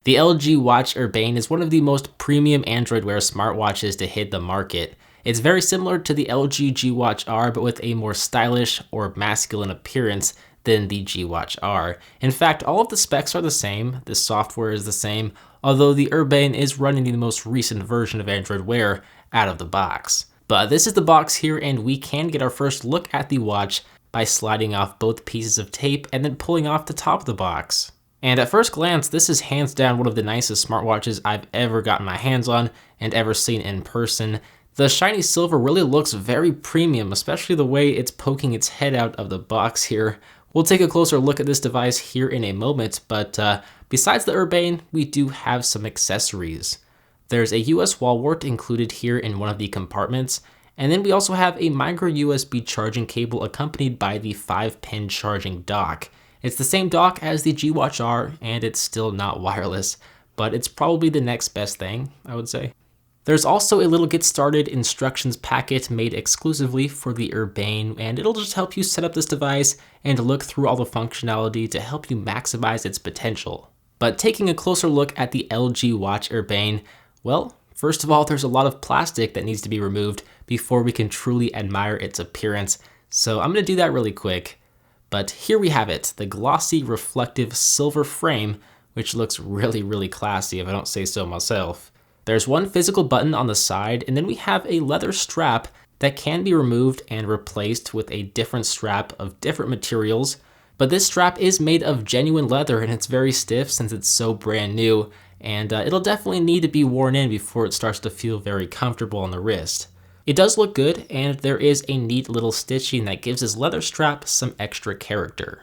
The LG Watch Urbane is one of the most premium Android Wear smartwatches to hit the market. It's very similar to the LG G Watch R, but with a more stylish or masculine appearance than the G Watch R. In fact, all of the specs are the same, the software is the same, although the Urbane is running the most recent version of Android Wear out of the box. But this is the box here, and we can get our first look at the watch by sliding off both pieces of tape and then pulling off the top of the box. And at first glance, this is hands down one of the nicest smartwatches I've ever gotten my hands on and ever seen in person. The shiny silver really looks very premium, especially the way it's poking its head out of the box here. We'll take a closer look at this device here in a moment, but besides the Urbane, we do have some accessories. There's a US wall wart included here in one of the compartments, and then we also have a micro USB charging cable accompanied by the 5-pin charging dock. It's the same dock as the G Watch R, and it's still not wireless, but it's probably the next best thing, I would say. There's also a little get started instructions packet made exclusively for the Urbane, and it'll just help you set up this device and look through all the functionality to help you maximize its potential. But taking a closer look at the LG Watch Urbane, well, first of all, there's a lot of plastic that needs to be removed before we can truly admire its appearance, so I'm going to do that really quick. But here we have it, the glossy reflective silver frame, which looks really classy if I don't say so myself. There's one physical button on the side, and then we have a leather strap that can be removed and replaced with a different strap of different materials. But this strap is made of genuine leather, and it's very stiff since it's so brand new, and it'll definitely need to be worn in before it starts to feel very comfortable on the wrist. It does look good, and there is a neat little stitching that gives this leather strap some extra character.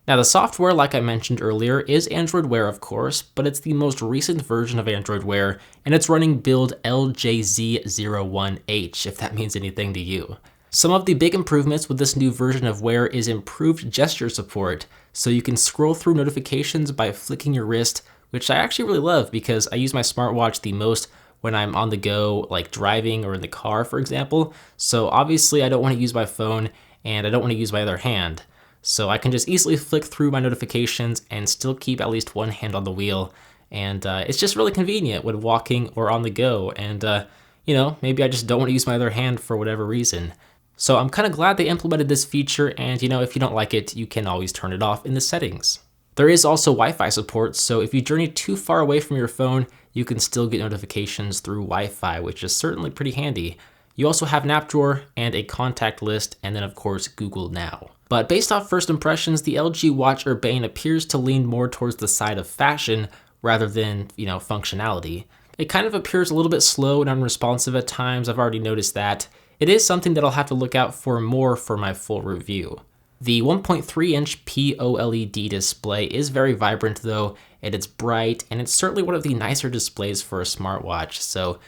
Now the software, like I mentioned earlier, is Android Wear of course, but it's the most recent version of Android Wear, and it's running build LJZ01H, if that means anything to you. Some of the big improvements with this new version of Wear is improved gesture support, so you can scroll through notifications by flicking your wrist, which I actually really love because I use my smartwatch the most when I'm on the go, like driving or in the car, for example. So obviously I don't want to use my phone and I don't want to use my other hand. So I can just easily flick through my notifications and still keep at least one hand on the wheel. And it's just really convenient when walking or on the go. And you know, maybe I just don't want to use my other hand for whatever reason. So I'm kind of glad they implemented this feature, and you know, if you don't like it, you can always turn it off in the settings. There is also Wi-Fi support, so if you journey too far away from your phone, you can still get notifications through Wi-Fi, which is certainly pretty handy. You also have an app drawer and a contact list, and then of course Google Now. But based off first impressions, the LG Watch Urbane appears to lean more towards the side of fashion rather than, you know, functionality. It kind of appears a little bit slow and unresponsive at times. I've already noticed that. It is something that I'll have to look out for more for my full review. The 1.3-inch P-OLED display is very vibrant though, and it's bright, and it's certainly one of the nicer displays for a smartwatch, so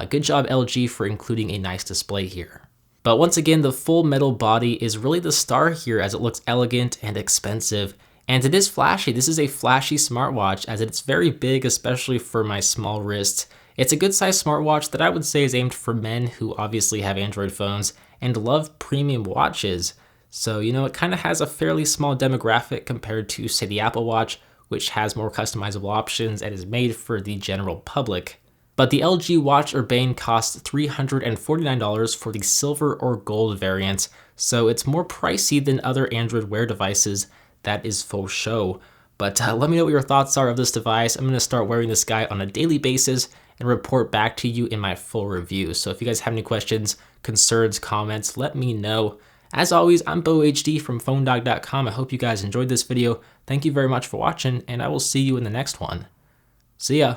good job LG for including a nice display here. But once again, the full metal body is really the star here as it looks elegant and expensive, and it is flashy. This is a flashy smartwatch as it's very big, especially for my small wrist. It's a good sized smartwatch that I would say is aimed for men who obviously have Android phones and love premium watches. So, you know, it kind of has a fairly small demographic compared to, say, the Apple Watch, which has more customizable options and is made for the general public. But the LG Watch Urbane costs $349 for the silver or gold variant, so it's more pricey than other Android Wear devices. That is faux show. But let me know what your thoughts are of this device. I'm going to start wearing this guy on a daily basis and report back to you in my full review. So if you guys have any questions, concerns, comments, let me know. As always, I'm Beau HD from PhoneDog.com. I hope you guys enjoyed this video. Thank you very much for watching, and I will see you in the next one. See ya.